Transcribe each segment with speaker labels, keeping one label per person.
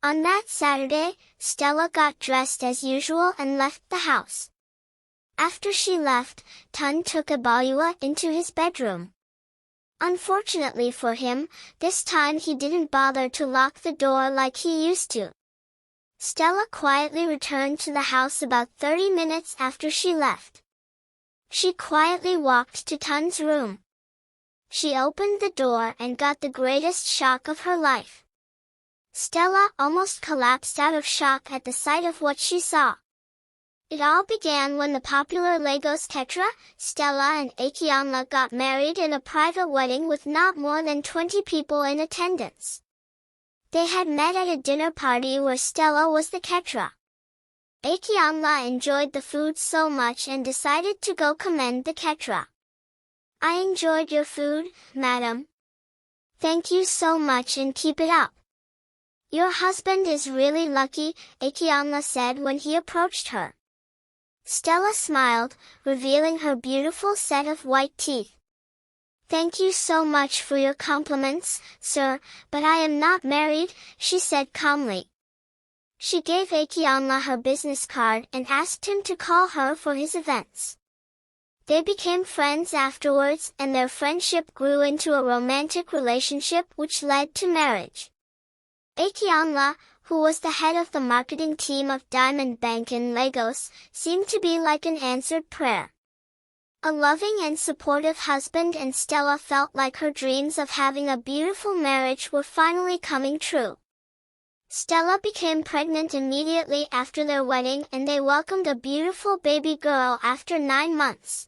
Speaker 1: On that Saturday, Stella got dressed as usual and left the house. After she left, Tun took Abalua into his bedroom. Unfortunately for him, this time he didn't bother to lock the door like he used to. Stella quietly returned to the house about 30 minutes after she left. She quietly walked to Tun's room. She opened the door and got the greatest shock of her life. Stella almost collapsed out of shock at the sight of what she saw. It all began when the popular Lagos Tetra, Stella and Akianla got married in a private wedding with not more than 20 people in attendance. They had met at a dinner party where Stella was the Ketra. Akianla enjoyed the food so much and decided to go commend the Ketra. "I enjoyed your food, madam. Thank you so much and keep it up. Your husband is really lucky," Akianla said when he approached her. Stella smiled, revealing her beautiful set of white teeth. "Thank you so much for your compliments, sir, but I am not married," she said calmly. She gave Akianla her business card and asked him to call her for his events. They became friends afterwards and their friendship grew into a romantic relationship which led to marriage. Akianla, who was the head of the marketing team of Diamond Bank in Lagos, seemed to be like an answered prayer. A loving and supportive husband, and Stella felt like her dreams of having a beautiful marriage were finally coming true. Stella became pregnant immediately after their wedding and they welcomed a beautiful baby girl after 9 months.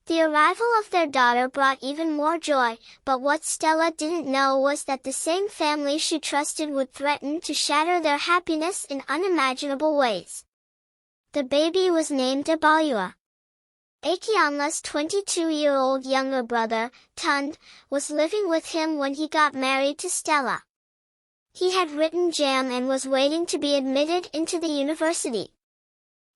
Speaker 1: The arrival of their daughter brought even more joy, but what Stella didn't know was that the same family she trusted would threaten to shatter their happiness in unimaginable ways. The baby was named Abalua. Akianla's 22-year-old younger brother, Tund, was living with him when he got married to Stella. He had written JAM and was waiting to be admitted into the university.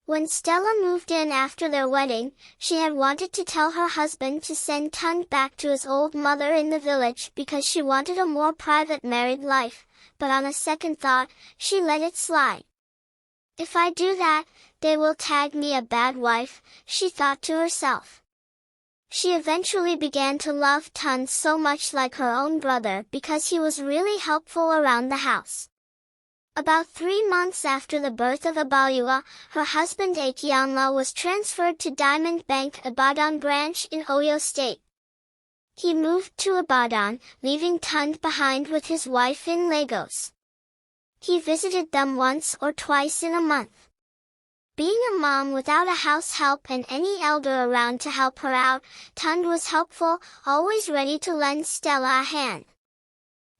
Speaker 1: When Stella moved in after their wedding, she had wanted to tell her husband to send Tund back to his old mother in the village because she wanted a more private married life, but on a second thought, she let it slide. "If I do that, they will tag me a bad wife," she thought to herself. She eventually began to love Tund so much like her own brother because he was really helpful around the house. About 3 months after the birth of Abalua, her husband Akianla was transferred to Diamond Bank Ibadan branch in Oyo State. He moved to Ibadan, leaving Tund behind with his wife in Lagos. He visited them once or twice in a month. Being a mom without a house help and any elder around to help her out, Tund was helpful, always ready to lend Stella a hand.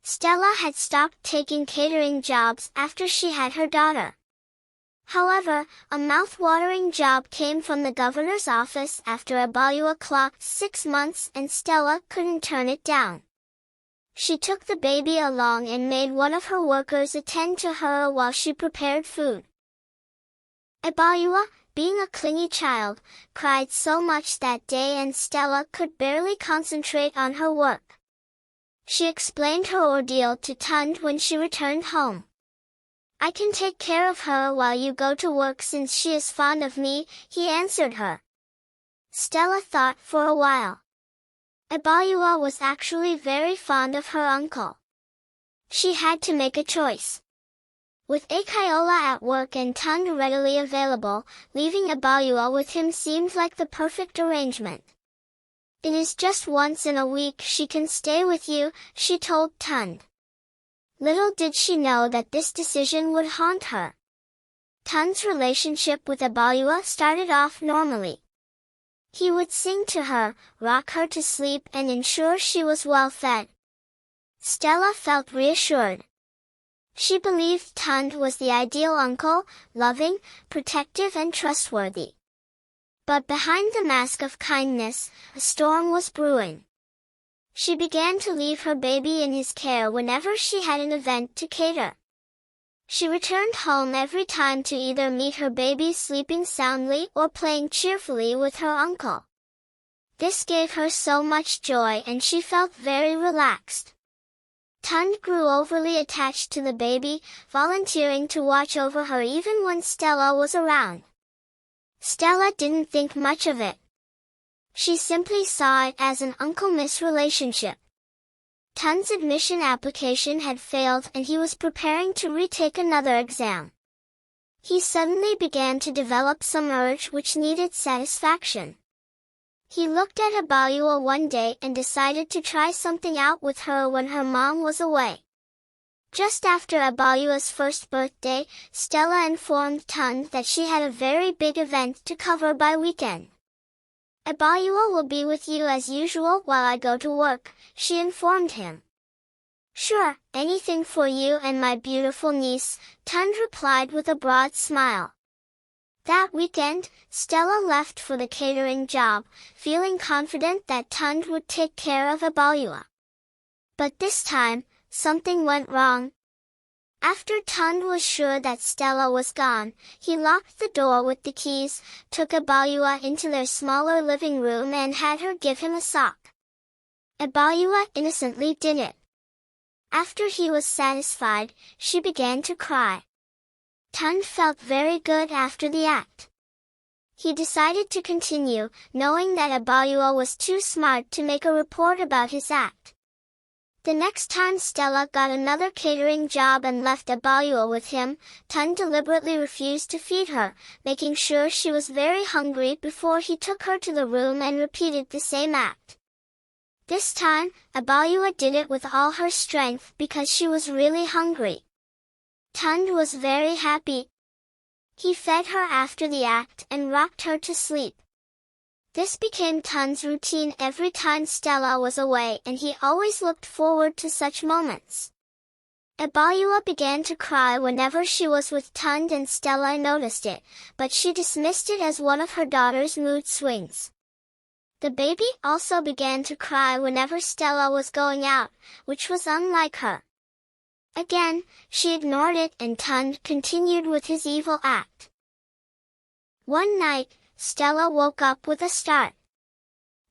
Speaker 1: Stella had stopped taking catering jobs after she had her daughter. However, a mouth-watering job came from the governor's office after Abalua clocked 6 months and Stella couldn't turn it down. She took the baby along and made one of her workers attend to her while she prepared food. Abalua, being a clingy child, cried so much that day and Stella could barely concentrate on her work. She explained her ordeal to Tund when she returned home. "I can take care of her while you go to work since she is fond of me," he answered her. Stella thought for a while. Abalua was actually very fond of her uncle. She had to make a choice. With Akayola at work and Tund readily available, leaving Abalua with him seemed like the perfect arrangement. "It is just once in a week she can stay with you," she told Tund. Little did she know that this decision would haunt her. Tund's relationship with Abalua started off normally. He would sing to her, rock her to sleep and ensure she was well fed. Stella felt reassured. She believed Tund was the ideal uncle, loving, protective and trustworthy. But behind the mask of kindness, a storm was brewing. She began to leave her baby in his care whenever she had an event to cater. She returned home every time to either meet her baby sleeping soundly or playing cheerfully with her uncle. This gave her so much joy and she felt very relaxed. Tund grew overly attached to the baby, volunteering to watch over her even when Stella was around. Stella didn't think much of it. She simply saw it as an uncle-miss relationship. Tund's admission application had failed and he was preparing to retake another exam. He suddenly began to develop some urge which needed satisfaction. He looked at Abayua one day and decided to try something out with her when her mom was away. Just after Abayua's first birthday, Stella informed Tund that she had a very big event to cover by weekend. Abayua will be with you as usual while I go to work, she informed him. Sure, anything for you and my beautiful niece, Tund replied with a broad smile. That weekend, Stella left for the catering job, feeling confident that Tund would take care of Abayua. But this time, something went wrong. After Tund was sure that Stella was gone, he locked the door with the keys, took Abayua into their smaller living room and had her give him a sock. Abayua innocently did it. After he was satisfied, she began to cry. Tund felt very good after the act. He decided to continue, knowing that Abayua was too smart to make a report about his act. The next time Stella got another catering job and left Abayua with him, Tund deliberately refused to feed her, making sure she was very hungry before he took her to the room and repeated the same act. This time, Abayua did it with all her strength because she was really hungry. Tund was very happy. He fed her after the act and rocked her to sleep. This became Tund's routine every time Stella was away and he always looked forward to such moments. Abayua began to cry whenever she was with Tund and Stella noticed it, but she dismissed it as one of her daughter's mood swings. The baby also began to cry whenever Stella was going out, which was unlike her. Again, she ignored it and Tund continued with his evil act. One night, Stella woke up with a start.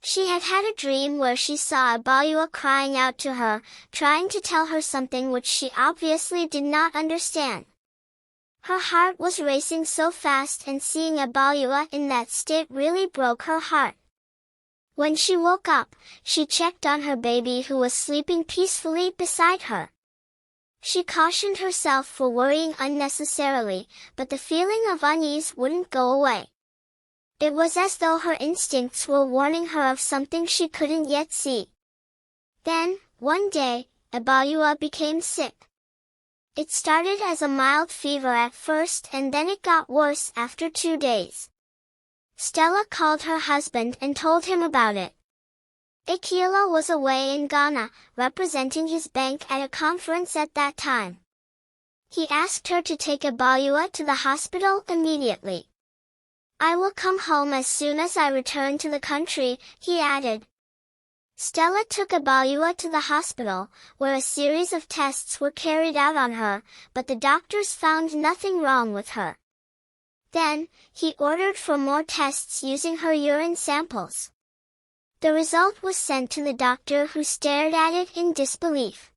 Speaker 1: She had had a dream where she saw Abayua crying out to her, trying to tell her something which she obviously did not understand. Her heart was racing so fast and seeing Abayua in that state really broke her heart. When she woke up, she checked on her baby who was sleeping peacefully beside her. She cautioned herself for worrying unnecessarily, but the feeling of unease wouldn't go away. It was as though her instincts were warning her of something she couldn't yet see. Then, one day, Abayua became sick. It started as a mild fever at first and then it got worse after 2 days. Stella called her husband and told him about it. Akila was away in Ghana, representing his bank at a conference at that time. He asked her to take Abayua to the hospital immediately. I will come home as soon as I return to the country, he added. Stella took Abayua to the hospital, where a series of tests were carried out on her, but the doctors found nothing wrong with her. Then, he ordered for more tests using her urine samples. The result was sent to the doctor who stared at it in disbelief.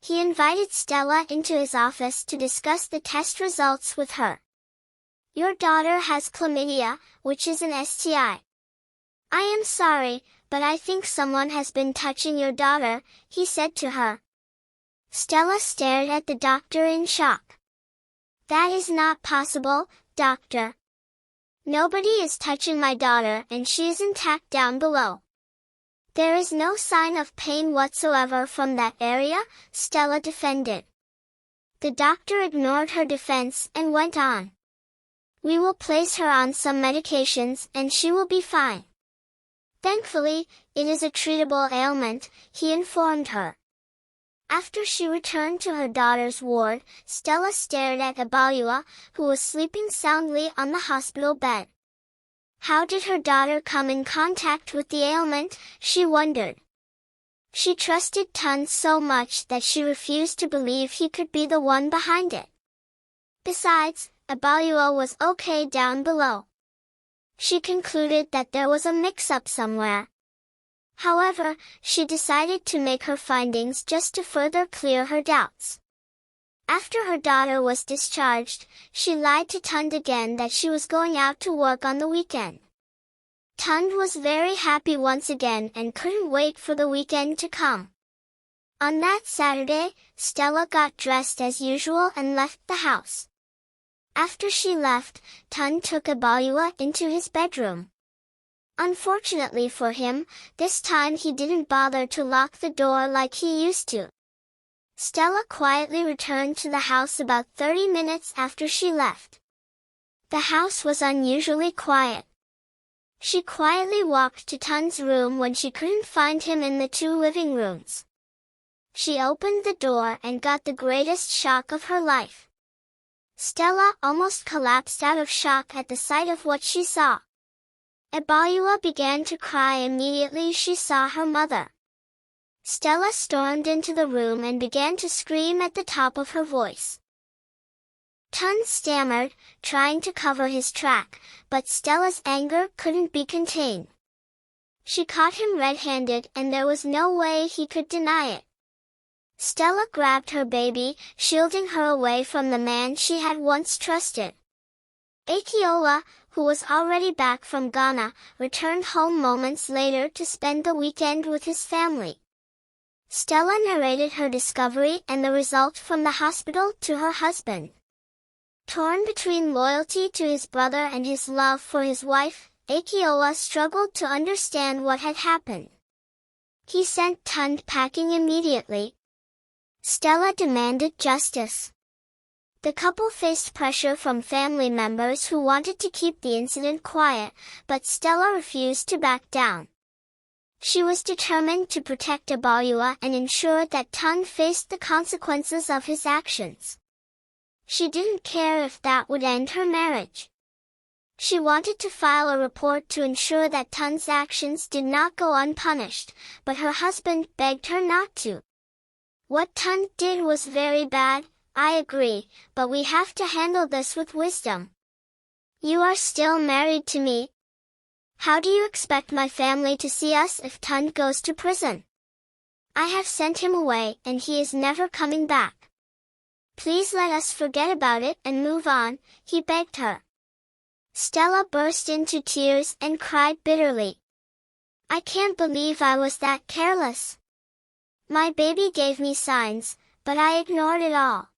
Speaker 1: He invited Stella into his office to discuss the test results with her. Your daughter has chlamydia, which is an STI. I am sorry, but I think someone has been touching your daughter, he said to her. Stella stared at the doctor in shock. That is not possible, doctor. Nobody is touching my daughter and she is intact down below. There is no sign of pain whatsoever from that area, Stella defended. The doctor ignored her defense and went on. We will place her on some medications and she will be fine. Thankfully, it is a treatable ailment, he informed her. After she returned to her daughter's ward, Stella stared at Abayua, who was sleeping soundly on the hospital bed. How did her daughter come in contact with the ailment, she wondered. She trusted Tund so much that she refused to believe he could be the one behind it. Besides, Abayua was okay down below. She concluded that there was a mix-up somewhere. However, she decided to make her findings just to further clear her doubts. After her daughter was discharged, she lied to Tund again that she was going out to work on the weekend. Tund was very happy once again and couldn't wait for the weekend to come. On that Saturday, Stella got dressed as usual and left the house. After she left, Tund took Agba into his bedroom. Unfortunately for him, this time he didn't bother to lock the door like he used to. Stella quietly returned to the house about 30 minutes after she left. The house was unusually quiet. She quietly walked to Tund's room when she couldn't find him in the two living rooms. She opened the door and got the greatest shock of her life. Stella almost collapsed out of shock at the sight of what she saw. Agba began to cry immediately she saw her mother. Stella stormed into the room and began to scream at the top of her voice. Tund stammered, trying to cover his track, but Stella's anger couldn't be contained. She caught him red-handed and there was no way he could deny it. Stella grabbed her baby, shielding her away from the man she had once trusted. Enkay, who was already back from Ghana, returned home moments later to spend the weekend with his family. Stella narrated her discovery and the result from the hospital to her husband. Torn between loyalty to his brother and his love for his wife, Enkay struggled to understand what had happened. He sent Tund packing immediately. Stella demanded justice. The couple faced pressure from family members who wanted to keep the incident quiet, but Stella refused to back down. She was determined to protect Agba and ensure that Tund faced the consequences of his actions. She didn't care if that would end her marriage. She wanted to file a report to ensure that Tund's actions did not go unpunished, but her husband begged her not to. What Tund did was very bad, I agree, but we have to handle this with wisdom. You are still married to me. How do you expect my family to see us if Tund goes to prison? I have sent him away and he is never coming back. Please let us forget about it and move on, he begged her. Stella burst into tears and cried bitterly. I can't believe I was that careless. My baby gave me signs, but I ignored it all.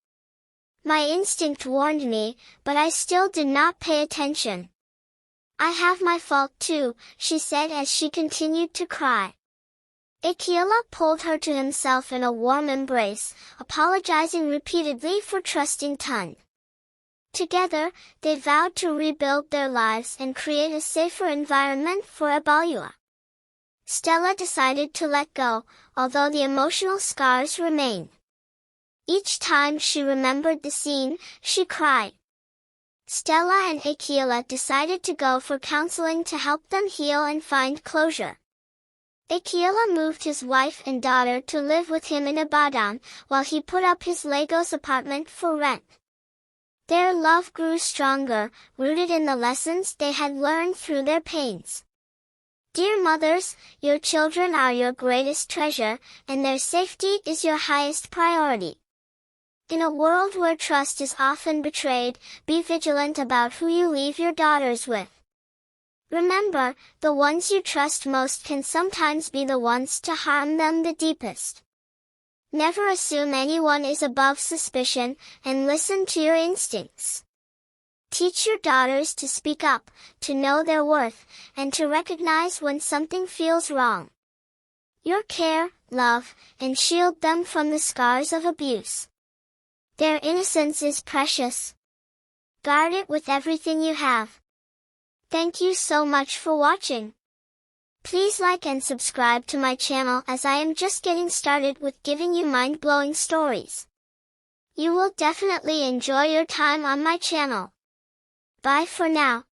Speaker 1: My instinct warned me, but I still did not pay attention. I have my fault too, she said as she continued to cry. Enkay pulled her to himself in a warm embrace, apologizing repeatedly for trusting Tund. Together, they vowed to rebuild their lives and create a safer environment for Agba. Stella decided to let go, although the emotional scars remained. Each time she remembered the scene, she cried. Stella and Enkay decided to go for counseling to help them heal and find closure. Enkay moved his wife and daughter to live with him in Ibadan, while he put up his Lagos apartment for rent. Their love grew stronger, rooted in the lessons they had learned through their pains. Dear mothers, your children are your greatest treasure, and their safety is your highest priority. In a world where trust is often betrayed, be vigilant about who you leave your daughters with. Remember, the ones you trust most can sometimes be the ones to harm them the deepest. Never assume anyone is above suspicion, and listen to your instincts. Teach your daughters to speak up, to know their worth, and to recognize when something feels wrong. Your care, love, and shield them from the scars of abuse. Their innocence is precious. Guard it with everything you have. Thank you so much for watching. Please like and subscribe to my channel as I am just getting started with giving you mind-blowing stories. You will definitely enjoy your time on my channel. Bye for now.